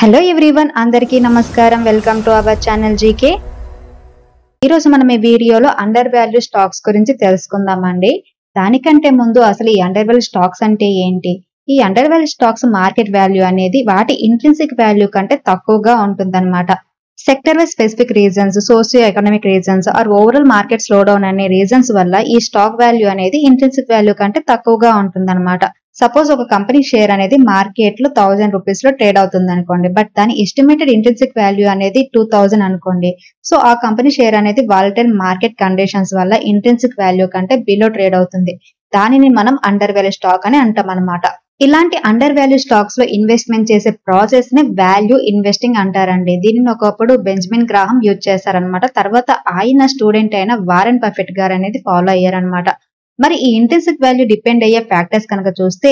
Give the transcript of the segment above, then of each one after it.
Hello everyone, అందరికీ నమస్కారం. Welcome to our channel GK. ఈరోజు మనం ఈ వీడియోలో అండర్ వాల్యూ స్టాక్స్ గురించి తెలుసుకుందామండి. దానికంటే ముందు అసలు ఈ అండర్ వాల్యూ స్టాక్స్ అంటే ఏంటి? ఈ undervalue stocks market value అనేది వాటి ఇంట్రిన్సిక్ వాల్యూ కంటే తక్కువగా ఉంటుందన్నమాట. Sector wise specific reasons, socio economic reasons or overall market slowdown అనే రీజన్స్ వల్ల ఈ స్టాక్ వాల్యూ అనేది ఇంట్రిన్సిక్ వాల్యూ కంటే తక్కువగా ఉంటుందన్నమాట. సపోజ్ ఒక కంపెనీ షేర్ అనేది మార్కెట్ లో 1000 రూపీస్ లో ట్రేడ్ అవుతుంది అనుకోండి, బట్ దాని ఎస్టిమేటెడ్ ఇంట్రిన్సిక్ వాల్యూ అనేది 2000 అనుకోండి. సో ఆ కంపెనీ షేర్ అనేది వాలటైల్ మార్కెట్ కండిషన్స్ వల్ల ఇంట్రిన్సిక్ వాల్యూ కంటే బిలో ట్రేడ్ అవుతుంది. దానిని మనం అండర్ వాల్యూ స్టాక్ అని అంటాం అనమాట. ఇలాంటి అండర్ వాల్యూ స్టాక్స్ లో ఇన్వెస్ట్మెంట్ చేసే ప్రాసెస్ ని వాల్యూ ఇన్వెస్టింగ్ అంటారండి. దీనిని ఒకప్పుడు బెంజమిన్ గ్రాహం యూజ్ చేశారనమాట. తర్వాత ఆయన స్టూడెంట్ అయిన వారెన్ బఫెట్ గారు అనేది ఫాలో అయ్యారనమాట. మరి ఈ ఇంట్రిన్సిక్ వాల్యూ డిపెండ్ అయ్యే ఫ్యాక్టర్స్ కనుక చూస్తే,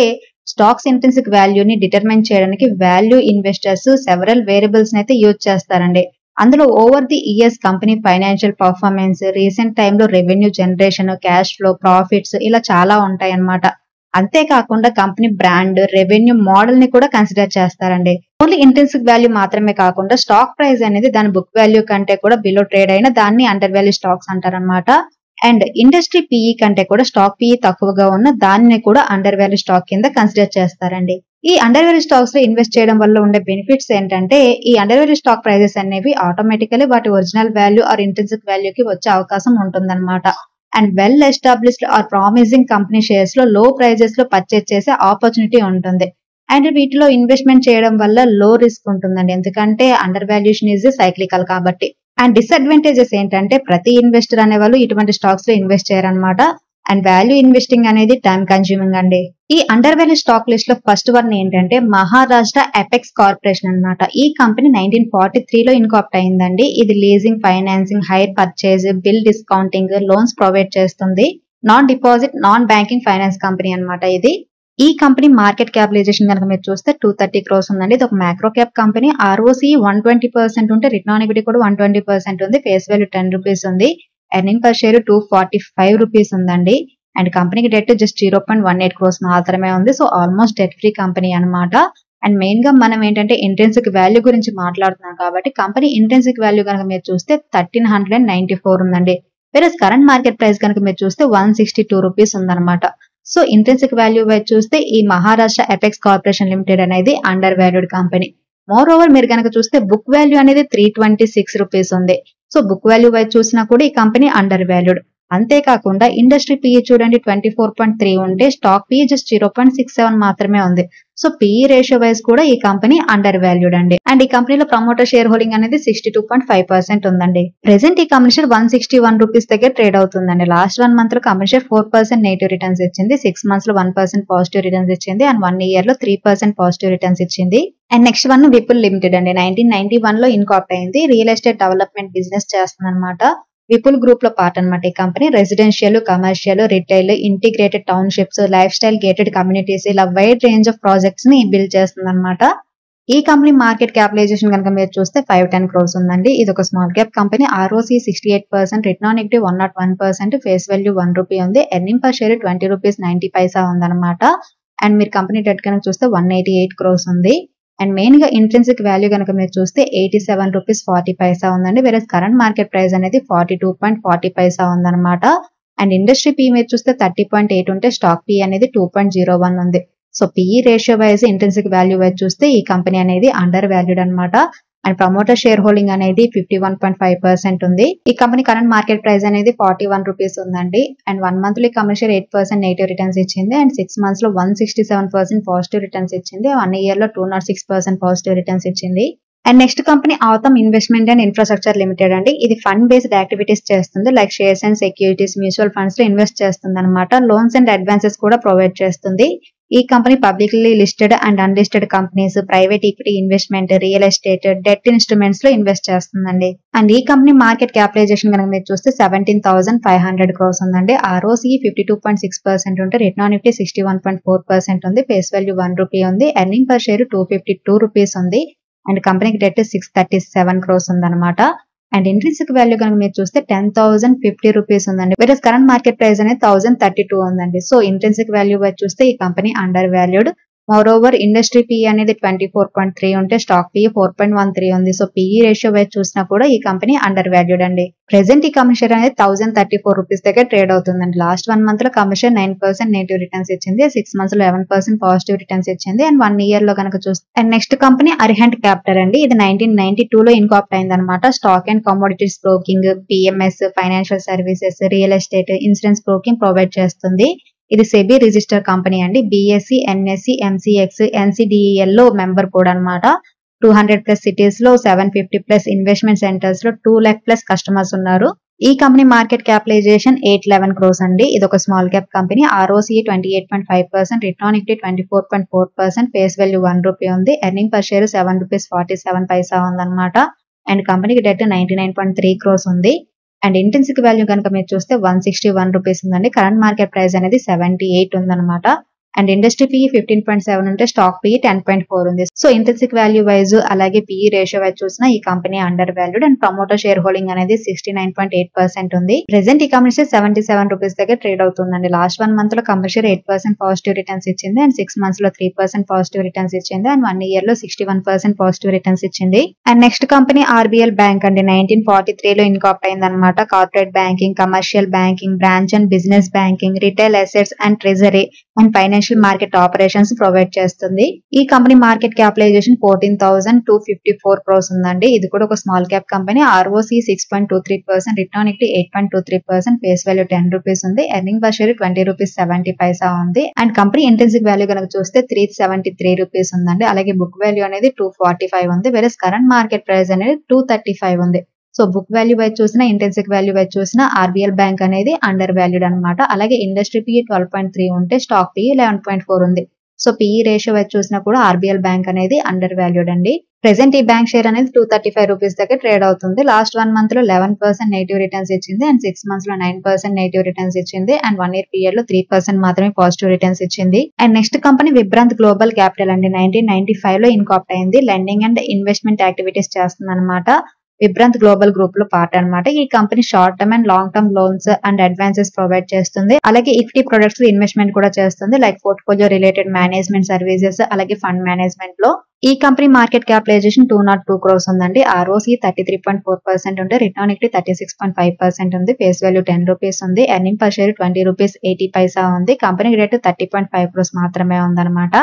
స్టాక్స్ ఇంట్రిన్సిక్ వాల్యూని డిటర్మైన్ చేయడానికి వాల్యూ ఇన్వెస్టర్స్ సెవరల్ వేరియబుల్స్ అయితే యూజ్ చేస్తారండి. అందులో over the years company financial performance, recent టైంలో revenue generation, cash flow, profits ఇలా చాలా ఉంటాయి అన్నమాట. అంతేకాకుండా కంపెనీ బ్రాండ్, రెవెన్యూ మోడల్ ని కూడా కన్సిడర్ చేస్తారండి. ఓన్లీ ఇంట్రిన్సిక్ వాల్యూ మాత్రమే కాకుండా స్టాక్ ప్రైస్ అనేది దాని బుక్ వాల్యూ కంటే కూడా బిలో ట్రేడ్ అయిన దాన్ని అండర్ వాల్యూ స్టాక్స్ అంటారనమాట. అండ్ ఇండస్ట్రీ పీఈ కంటే కూడా స్టాక్ పీఈ తక్కువగా ఉన్న దానిని కూడా అండర్ వాల్యూ స్టాక్ కింద కన్సిడర్ చేస్తారండి. ఈ అండర్ వాల్యూ స్టాక్స్ లో ఇన్వెస్ట్ చేయడం వల్ల ఉండే బెనిఫిట్స్ ఏంటంటే, ఈ అండర్ వాల్యూ స్టాక్ ప్రైజెస్ అనేవి ఆటోమేటికలీ వాటి ఒరిజినల్ వాల్యూ ఆర్ ఇంట్రిన్సిక్ వాల్యూకి వచ్చే అవకాశం ఉంటుందన్నమాట. And well established or promising company shares లో లో ప్రైజెస్ లో పర్చేస్ చేసే ఆపర్చునిటీ ఉంటుంది. అండ్ వీటిలో ఇన్వెస్ట్మెంట్ చేయడం వల్ల లో రిస్క్ ఉంటుందండి, ఎందుకంటే అండర్ వాల్యూషన్ ఈజ్ సైక్లికల్ కాబట్టి. అండ్ డిసడ్వాంటేజెస్ ఏంటంటే, ప్రతి ఇన్వెస్టర్ అనే వాళ్ళు ఇటువంటి స్టాక్స్ లో ఇన్వెస్ట్ చేయరనమాట. అండ్ వాల్యూ ఇన్వెస్టింగ్ అనేది టైం కన్స్యూమింగ్ అండి. ఈ అండర్ వాల్యూ స్టాక్ లిస్ట్ లో ఫస్ట్ వన్ ఏంటంటే మహారాష్ట్ర ఎపెక్స్ కార్పొరేషన్ అన్నమాట. ఈ కంపెనీ 1943లో ఇన్కార్పొరేట్ అయిందండి. ఇది leasing, financing, hire purchase, bill discounting, loans provide చేస్తుంది. Non deposit, non banking finance company అన్నమాట ఇది. ఈ కంపెనీ మార్కెట్ క్యాపిటలైజేషన్ కనుక మీరు చూస్తే 230 crores ఉందండి. ఇది ఒక మైక్రో క్యాప్ కంపెనీ. ROCE 120% ఉంటే రిటర్న్ ఆన్ ఈక్విటీ కూడా 120% ఉంది. ఫేస్ వాల్యూ 10 రూపీస్ ఉంది. ఎర్నింగ్ పర్ షేర్ 245 రూపీస్ ఉందండి. అండ్ కంపెనీకి డెట్ జస్ట్ 0.18 crores మాత్రమే ఉంది. So almost debt free company అనమాట. అండ్ మెయిన్ గా మనం ఏంటంటే ఇంట్రిన్సిక్ వాల్యూ గురించి మాట్లాడుతున్నాం కాబట్టి, కంపెనీ ఇంట్రిన్సిక్ వాల్యూ కనుక మీరు చూస్తే 1394 ఉందండి. వేరే కరెంట్ మార్కెట్ ప్రైస్ కనుక మీరు చూస్తే 162 రూపీస్ ఉందన్నమాట. సో ఇంట్రిన్సిక్ వాల్యూ వైజ్ చూస్తే ఈ మహారాష్ట్ర ఎపెక్స్ కార్పొరేషన్ లిమిటెడ్ అనేది under valued company. More over మీరు కనుక చూస్తే బుక్ వాల్యూ అనేది 326 రూపీస్ ఉంది. సో బుక్ వాల్యూ వైజ్ చూసినా కూడా ఈ కంపెనీ అండర్ వాల్యూడ్. అంతేకాకుండా ఇండస్ట్రీ పీఈ చూడండి 24.3 ఉంటే స్టాక్ పీఈ జస్ట్ 0.67 మాత్రమే ఉంది. సో పీఈ రేషియో వైజ్ కూడా ఈ కంపెనీ అండర్ వాల్యూడ్ అండి. అండ్ ఈ కంపెనీలో ప్రమోటర్ షేర్ హోల్డింగ్ అనేది 62.5% ఉందండి. ప్రెసెంట్ ఈ కంపెనీ షేర్ 161 రూపీస్ దగ్గర ట్రేడ్ అవుతుందండి. లాస్ట్ 1 month లో కంపెనీ షేర్ 4% నెగిటివ్ రిటర్న్స్ ఇచ్చింది, 6 months లో 1% పాజిటివ్ రిటర్న్స్ ఇచ్చింది, అండ్ 1 year లో 3% పాజిటివ్ రిటర్న్స్ ఇచ్చింది. And next one Vipul limited అండి. 1991లో ఇన్కార్పొరేట్ అయింది. రియల్ ఎస్టేట్ డెవలప్మెంట్ బిజినెస్ చేస్తుంది అనమాట. విపుల్ గ్రూప్ లో పార్ట్ అనమాట ఈ company. Residential, commercial, retail, integrated townships, life style gated communities ఇలా వైడ్ రేంజ్ ఆఫ్ ప్రాజెక్ట్స్ ని బిల్డ్ చేస్తుంది అనమాట. ఈ కంపెనీ మార్కెట్ క్యాపిటలైజేషన్ కనుక మీరు చూస్తే 510 crores ఉందండి. ఇది ఒక small cap company. ROCE 68%, return on equity 101%, face value 1 rupee ఉంది. ఎర్నింగ్ పర్ షేర్ 20 రూపీస్ 90 పైసా ఉందన్నమాట. అండ్ మీరు కంపెనీ డెట్ కనుక చూస్తే 188 crores ఉంది. అండ్ మెయిన్ గా ఇంట్రిన్సిక్ వాల్యూ కనుక మీరు చూస్తే 87 రూపీస్ 40 పైసా ఉందండి. వేరే కరెంట్ మార్కెట్ ప్రైస్ అనేది 42.40 పైసా ఉందన్నమాట. అండ్ ఇండస్ట్రీ పీ మీరు చూస్తే 30.8 ఉంటే స్టాక్ పీ అనేది 2.01 ఉంది. So PE ratio wise, intrinsic value wise చూస్తే ఈ కంపెనీ అనేది అండర్ వాల్యూడ్ అనమాట. అండ్ ప్రమోటర్ షేర్ హోల్డింగ్ అనేది 51.5% ఉంది. ఈ కంపెనీ కరెంట్ మార్కెట్ ప్రైస్ అనేది 41 రూపీస్ ఉందండి. అండ్ 1 month లో కంపెనీ షేర్ 8% నెగిటివ్ రిటర్న్స్ ఇచ్చింది. అండ్ 6 months లో 167% పాజిటివ్ రిటర్న్స్ ఇచ్చింది. 1 year లో 206% పాజిటివ్ రిటర్న్స్ ఇచ్చింది. And next company Authum investment and infrastructure limited అండి. ఇది ఫండ్ బేస్డ్ యాక్టివిటీస్ చేస్తుంది. Like shares and securities, mutual funds లో ఇన్వెస్ట్ చేస్తుంది అనమాట. లోన్స్ అండ్ అడ్వాన్సెస్ కూడా ప్రొవైడ్ చేస్తుంది. ఈ company publicly listed and unlisted companies, private equity investment, real estate, debt instruments లో ఇన్వెస్ట్ చేస్తుందండి. అండ్ ఈ కంపెనీ మార్కెట్ క్యాపిటలైజేషన్ కనుక మీరు చూస్తే 17,500 crores ఉందండి. ROCE 52.6% ఉంటే రిటర్న్ ఆన్ ఈక్విటీ 61.4% ఉంది. ఫేస్ వాల్యూ 1 రూపీ ఉంది. ఎర్నింగ్ పర్ షేర్ 252 రూపీస్ ఉంది. అండ్ కంపెనీకి డెట్ 637 crores ఉందన్నమాట. అండ్ ఇంట్రిన్సిక్ వాల్యూ కనుక మీరు చూస్తే 10,050 రూపీస్ ఉందండి. వేరే కరెంట్ మార్కెట్ ప్రైస్ అనేది 1032 ఉందండి. సో ఇంట్రిన్సిక్ వాల్యూ వైజ్ చూస్తే ఈ కంపెనీ undervalued. More over industry PE అనేది 24.3 ఉంటే స్టాక్ PE 4.13 ఉంది. సో PE రేషియో వైజ్ చూసినా కూడా ఈ కంపెనీ అండర్ వాల్యూడ్ అండి. ప్రెసెంట్ ఈ కంపెనీ షేర్ అనేది 1034 రూపీస్ దగ్గర ట్రేడ్ అవుతుందండి. లాస్ట్ 1 మంత్ లో కంపెనీ షేర్ 9% నెగిటివ్ రిటర్న్స్ ఇచ్చింది, 6 మంత్స్ లో 11% పాజిటివ్ రిటర్న్స్ ఇచ్చింది, అండ్ 1 ఇయర్ లో కనుక చూస్తే and next company Arihant capital అండి. ఇది 1992 లో ఇన్కార్పొరేట్ అయిందనమాట. Stock and commodities broking, PMS, financial services, real estate, insurance broking provide చేస్తుంది. ఇది సెబీ రిజిస్టర్ కంపెనీ అండి. BSE, NSE, MCX, NCDEL లో మెంబర్ కూడా అనమాట. 200+ సిటీస్ లో 750+ ఇన్వెస్ట్మెంట్ సెంటర్స్ లో 2 lakh+ కస్టమర్స్ ఉన్నారు. ఈ కంపెనీ మార్కెట్ క్యాపిటలైజేషన్ 811 crores అండి. ఇది ఒక small cap company. ROCE 28.5%, return on equity 24.4%, face value 1 rupee ఉంది. ఎర్నింగ్ పర్ షేర్ 7.47 రూపీస్ ఉందన్నమాట. అండ్ కంపెనీకి డెట్ 99.3 crores ఉంది. అండ్ ఇంటెన్సిక్ వాల్యూ కనుక మీరు చూస్తే 161 రూపీస్ ఉందండి. కరెంట్ మార్కెట్ ప్రైస్ అనేది 78 ఉందన్నమాట. అండ్ ఇండస్ట్రీ PE 15.7 ఉంటే స్టాక్ PE 10.4 ఉంది. సో ఇంటెన్సిక్ వాల్యూ వైజ్ అలాగే PE రేషియో వైజ్ చూసినా ఈ కంపెనీ undervalued. And promoter shareholding అనేది 69.8% ఉంది. ప్రెసెంట్ ఈ కంపెనీ షేర్ 77 రూపీస్ దగ్గర ట్రేడ్ అవుతుందండి. లాస్ట్ 1 మంత్ లో కంపెనీ షేర్ 8% పాజిటివ్ రిటర్న్స్ ఇచ్చింది, అండ్ 6 మంత్స్ లో 3% పాజిటివ్ రిటర్న్స్ ఇచ్చింది, అండ్ 1 ఇయర్ లో 61% పాజిటివ్ రిటర్న్స్ ఇచ్చింది. And next company RBL bank అండి. 1943 లో ఇన్కార్పొరేట్ అయిందనమాట. Corporate banking, commercial banking, branch and business banking, retail assets and treasury and financial market operations provide చేస్తుంది. ఈ company market capitalisation 14,254 crores ఉందండి. ఇది కూడా ఒక small cap company. ROCE 6.23%, return equity 8.23%, face value 10 rupees ఉంది. Earning per share 20 rupees 70 పైసా ఉంది. And company intrinsic value కనుక చూస్తే 373 రూపీస్ ఉందండి. అలాగే బుక్ వాల్యూ అనేది 245 ఉంది. వేరే కరెంట్ మార్కెట్ ప్రైస్ అనేది 235 ఉంది. సో బుక్ వాల్యూ వైజ్ చూసినా, ఇంటెన్సిక్ వాల్యూ వైజ్ చూసినా RBL బ్యాంక్ అనేది అండర్ వాల్యూడ్ అనమాట. అలాగే ఇండస్ట్రీ PE 12.3 ఉంటే స్టాక్ PE 11.4 ఉంది. సో PE రేషియో వైజ్ చూసినా కూడా RBL బ్యాంక్ అనేది అండర్ వాల్యూడ్ అండి. ప్రెసెంట్ ఈ బ్యాంక్ షేర్ అనేది 235 రూపీస్ దగ్గర ట్రేడ్ అవుతుంది. లాస్ట్ 1 మంత్ లో 11% నెగిటివ్ రిటర్న్స్ ఇచ్చింది, అండ్ 6 మంత్స్ లో 9% నెగిటివ్ రిటర్న్స్ ఇచ్చింది, అండ్ 1 ఇయర్ పీరియడ్ లో 3% మాత్రమే పాజిటివ్ రిటర్న్స్ ఇచ్చింది. And next company Vibrant Global Capital అండి. 1995 లో ఇన్కార్పొరేట్ అయింది. లెండింగ్ అండ్ ఇన్వెస్ట్మెంట్ యాక్టివిటీస్ చేస్తుంది అనమాట. విబ్రాంత్ గ్లోబల్ గ్రూప్ లో పార్ట్ అనమాట. ఈ company short term and long term loans and advances provide చేస్తుంది. అలాగే ఈక్విటీ ప్రొడక్ట్స్ లో ఇన్వెస్ట్మెంట్ కూడా చేస్తుంది, like portfolio related management services, అలాగే ఫండ్ మేనేజ్మెంట్ లో. ఈ కంపెనీ మార్కెట్ క్యాపిటలైజేషన్ 202 crores ఉందండి. ROCE 33.4% ఉంటే రిటర్న్ ఈక్విటీ 36.5% ఉంది. ఫేస్ వాల్యూ 10 రూపీస్ ఉంది. ఎర్నింగ్ పర్ షేర్ 20 రూపీస్ 80 పైసా ఉంది. కంపెనీ రేట్ 30.5 crores మాత్రమే ఉందన్నమాట.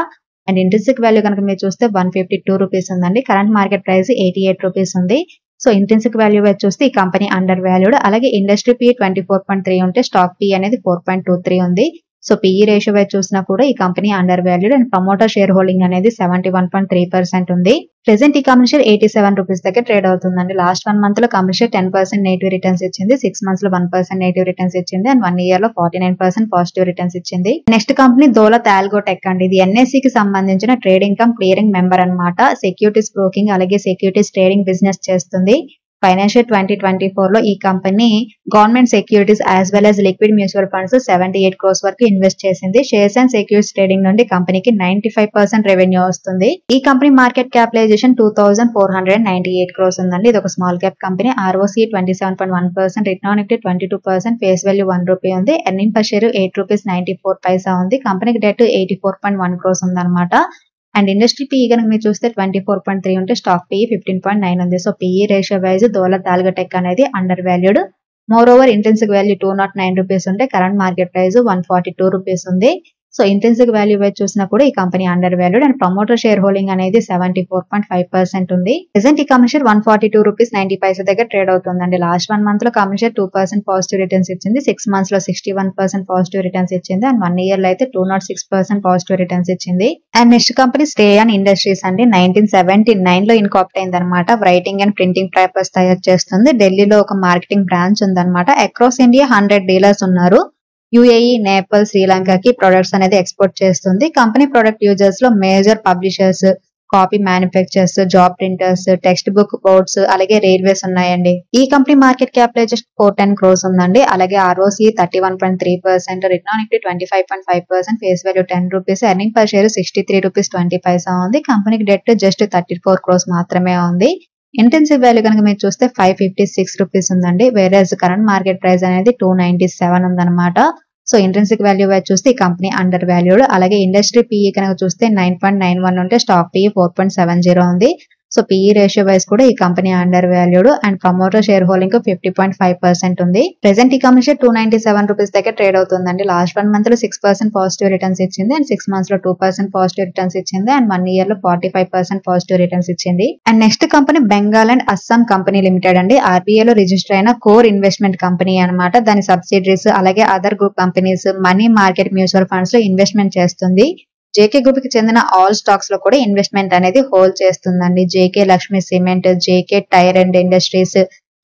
అండ్ ఇంట్రెన్సిక్ వాల్యూ కనుక మీరు చూస్తే 152 రూపీస్ ఉందండి. కరెంట్ మార్కెట్ ప్రైస్ 88 రూపీస్ ఉంది. సో ఇంటెన్సిక్ వాల్యూ వైజ్ చూస్తే ఈ కంపెనీ అండర్ వాల్యూడ్. అలాగే ఇండస్ట్రీ PE 24.3 ఉంటే స్టాక్ PE అనేది 4.23 ఉంది. సో PE రేషియో వైజ్ చూసినా కూడా ఈ కంపెనీ undervalued. And promoter shareholding అనేది 71.3% ఉంది. ప్రెసెంట్ ఈ కంపెనీ షేర్ 87 రూపీస్ దగ్గర ట్రేడ్ అవుతుందండి. లాస్ట్ 1 మంత్ లో కంపెనీ షేర్ 10% నెగిటివ్ రిటర్న్స్ ఇచ్చింది, 6 మంత్స్ లో 1% నెగిటివ్ రిటర్న్స్ ఇచ్చింది, అండ్ 1 ఇయర్ లో 49% పాజిటివ్ రిటర్న్స్ ఇచ్చింది. Next company Daulat Algo tech అండి. ఇది NSE కి సంబంధించిన ట్రేడింగ్ కమ్ క్లియరింగ్ మెంబర్ అనమాట. సెక్యూరిటీస్ బ్రోకింగ్ అలాగే సెక్యూరిటీస్ ట్రేడింగ్ బిజినెస్ చేస్తుంది. ఫైనాన్షియల్ 2024 లో ఈ company government securities as well as liquid mutual funds 78 crores వరకు ఇన్వెస్ట్ చేసింది. షేర్స్ అండ్ సెక్యూరిటీస్ ట్రేడింగ్ నుండి కంపెనీకి 95% రెవెన్యూ వస్తుంది. ఈ కంపెనీ మార్కెట్ క్యాపిటలైజేషన్ 2,498 crores ఉందండి. ఇది ఒక small cap company. ROCE 27.1%, return on equity 22%, face value 1 rupee ఉంది. ఎర్నింగ్ పర్ షేర్ 8 రూపీస్ 94 పైసా ఉంది. కంపెనీకి డెట్ 84.1 crores ఉందన్నమాట. అండ్ ఇండస్ట్రీ PE కనుక మీరు చూస్తే 24.3 ఉంటే స్టాక్ PE 15.9 ఉంది. So PE ratio wise Daulat Algo Tech అనేది undervalued. Moreover intrinsic value 209 rupees ఉంటే కరెంట్ మార్కెట్ ప్రైస్ 142 రూపీస్ ఉంది. సో ఇంటెన్సిక్ వాల్యూ వైజ్ చూసినా కూడా ఈ కంపెనీ undervalued. And promoter shareholding అనేది 74.5% ఉంది. ప్రెసెంట్ ఈ కంపెనీ షేర్ 142 రూపీస్ 90 పైసా దగ్గర ట్రేడ్ అవుతుందండి. లాస్ట్ 1 మంత్ లో కంపెనీ షేర్ 2% పాజిటివ్ రిటర్న్స్ ఇచ్చింది, 6 మంత్స్ లో 61% పాజిటివ్ రిటర్న్స్ ఇచ్చింది, అండ్ 1 ఇయర్ లో అయితే 206% పాజిటివ్ రిటర్న్స్ ఇచ్చింది. And next company Shreyan industries అండి. 1979 లో ఇన్కార్పొరేట్ అయింది అనమాట. రైటింగ్ అండ్ ప్రింటింగ్ పేపర్స్ తయారు చేస్తుంది. ఢిల్లీలో ఒక మార్కెటింగ్ బ్రాంచ్ ఉందన్నమాట. అక్రాస్ ఇండియా 100 డీలర్స్ ఉన్నారు. UAE, నేపాల్, శ్రీలంకకి ప్రొడక్ట్స్ అనేది ఎక్స్పోర్ట్ చేస్తుంది. కంపెనీ ప్రొడక్ట్ యూజర్స్ లో major publishers, copy manufactures, job printers, textbook boards, అలాగే రైల్వేస్ ఉన్నాయండి. ఈ కంపెనీ మార్కెట్ క్యాపిటలైజేషన్ 410 crores ఉందండి. అలాగే ROCE 31.3%, return on equity 25.5%, face value 10 rupees, earning per share 63 rupees 20 పైసా ఉంది. కంపెనీకి డెట్ జస్ట్ 34 crores మాత్రమే ఉంది. ఇంటెన్సివ్ వాల్యూ కనుక మీరు చూస్తే 556 రూపీస్ ఉందండి. వేరే కరెంట్ మార్కెట్ ప్రైస్ అనేది 297 ఉందన్నమాట. సో ఇంట్రెన్సిక్ వాల్యూ వైజ్ చూస్తే ఈ కంపెనీ అండర్ వాల్యూడ్. అలాగే ఇండస్ట్రీ పిఈ కనుక చూస్తే 9.91 ఉంటే స్టాక్ పిఈ 4.70 ఉంది. సో పిఈ రేషియో వైజ్ కూడా ఈ కంపెనీ undervalued and promoter share holding 50.5% ఉంది. ప్రెసెంట్ ఈ కంపెనీ షేర్ 297 రూపీస్ దగ్గర ట్రేడ్ అవుతుందండి. లాస్ట్ 1 మంత్ లో 6% పాజిటివ్ రిటర్న్స్ ఇచ్చింది అండ్ 6 మంత్స్ లో 2% పాజిటివ్ రిటర్న్స్ ఇచ్చింది అండ్ 1 ఇయర్ లో 45% పాజిటివ్ రిటర్న్స్ ఇచ్చింది. And next company Bengal and Assam company limited అండి. ఆర్బీఐ లో రిజిస్టర్ అయిన కోర్ ఇన్వెస్ట్మెంట్ కంపెనీ అనమాట. దాని సబ్సిడరీస్ అలాగే other group companies money market mutual funds లో ఇన్వెస్ట్మెంట్ చేస్తుంది. జేకే గ్రూప్ కి చెందిన ఆల్ స్టాక్స్ లో కూడా ఇన్వెస్ట్మెంట్ అనేది హోల్డ్ చేస్తుందండి. JK Lakshmi cement, JK tyre and industries,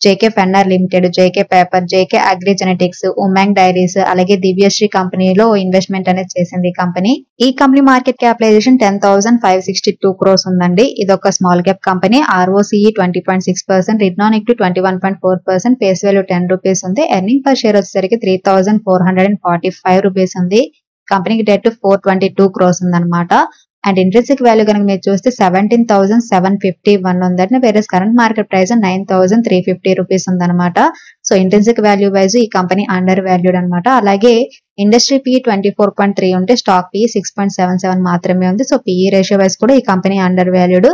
JK Fenner limited, JK paper, JK agri genetics, Umang dairies అలాగే దివ్యశ్రీ కంపెనీలో ఇన్వెస్ట్మెంట్ అనేది చేసింది ఈ కంపెనీ. ఈ కంపెనీ మార్కెట్ క్యాపిటలైజేషన్ 10,562 crores ఉందండి. ఇది ఒక small cap company. ROCE 20.6%, return on equity 21.4%, face value 10 rupees ఉంది. ఎర్నింగ్ పర్ షేర్ వచ్చేసరికి 3,445 రూపీస్ ఉంది. కంపెనీకి డెట్ 422 crores ఉందన్నమాట. అండ్ ఇంట్రెన్సిక్ వాల్యూ కనుక మీరు చూస్తే 17,751 ఉందండి. వేరే కరెంట్ మార్కెట్ ప్రైస్ 9,350 రూపీస్ ఉందన్నమాట. సో ఇంట్రెన్సిక్ వాల్యూ వైజ్ ఈ కంపెనీ అండర్ వాల్యూడ్ అనమాట. అలాగే ఇండస్ట్రీ పిఈ 24.3 ఉంటే స్టాక్ పిఈ 6.77 మాత్రమే ఉంది. సో పిఈ రేషియో వైజ్ కూడా ఈ కంపెనీ undervalued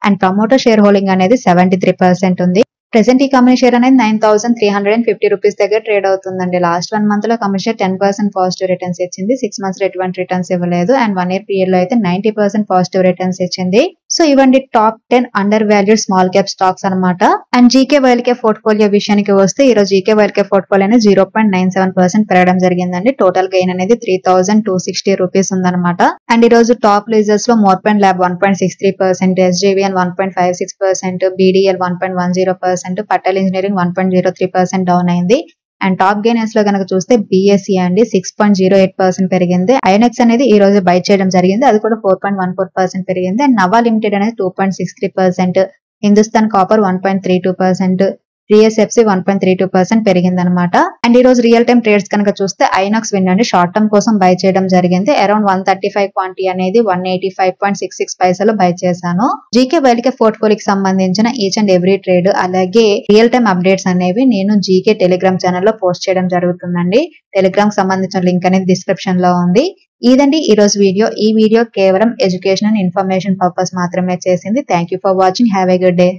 and promoter shareholding అనేది 73% ఉంది. ప్రెసెంట్ ఈ కంపెనీ షేర్ అనేది 9,350 రూపీస్ దగ్గర ట్రేడ్ అవుతుందండి. లాస్ట్ 1 మంత్ లో కంపెనీ షేర్ 10% పాజిటివ్ రిటర్న్స్ ఇచ్చింది. 6 మంత్స్ ఎటువంటి రిటర్న్స్ ఇవ్వలేదు అండ్ 1 ఇయర్ పీరియడ్ లో అయితే 90% పాజిటివ్ రిటర్న్స్ ఇచ్చింది. సో ఇవ్వండి top 10 undervalued small cap stocks అనమాట. And GK wild cap portfolio విషయానికి వస్తే ఈ రోజు జీకే వైల్డ్ క్యాప్ పోర్ట్ఫోలియో అనేది 0.97% పెరగడం జరిగిందండి. టోటల్ గెయిన్ అనేది 3,260 రూపీస్ ఉందన్నమాట. అండ్ ఈ రోజు టాప్ లీజర్స్ లో మోర్పెన్ lab 1.63%, SJVN 1.56%, BDL 1.10%, Patel engineering 1.03% down అయింది. అండ్ టాప్ గెయినర్స్ లో కనుక చూస్తే BSE అండి 6.08% పెరిగింది. ఐఎన్ఎక్స్ అనేది ఈ రోజు బై చేయడం జరిగింది, అది కూడా 4.14% పెరిగింది. అండ్ నవా లిమిటెడ్ అనేది 2.63%, హిందుస్థాన్ కాపర్ 1.32%, TSFC 1.32% పెరిగింది అనమాట. అండ్ ఈ రోజు రియల్ టైమ్ ట్రేడ్స్ కనుక చూస్తే ఐనాక్స్ విన్ అండి షార్ట్ టర్మ్ కోసం బై చేయడం జరిగింది. అరౌండ్ 135 క్వాంటిటీ అనేది 185.66 పైసలు బై చేశాను. జీకే వైల్డ్ క్యాప్ పోర్ట్ఫోలియోకి సంబంధించిన ఈచ్ అండ్ ఎవ్రీ ట్రేడ్ అలాగే రియల్ టైమ్ అప్డేట్స్ అనేవి నేను జీకే టెలిగ్రామ్ ఛానల్లో పోస్ట్ చేయడం జరుగుతుందండి. టెలిగ్రామ్ సంబంధించిన లింక్ అనేది డిస్క్రిప్షన్ లో ఉంది. ఇదండి ఈ రోజు వీడియో. ఈ వీడియో కేవలం ఎడ్యుకేషన్ అండ్ ఇన్ఫర్మేషన్ పర్పస్ మాత్రమే చేసింది. Thank you for watching. Have a good day.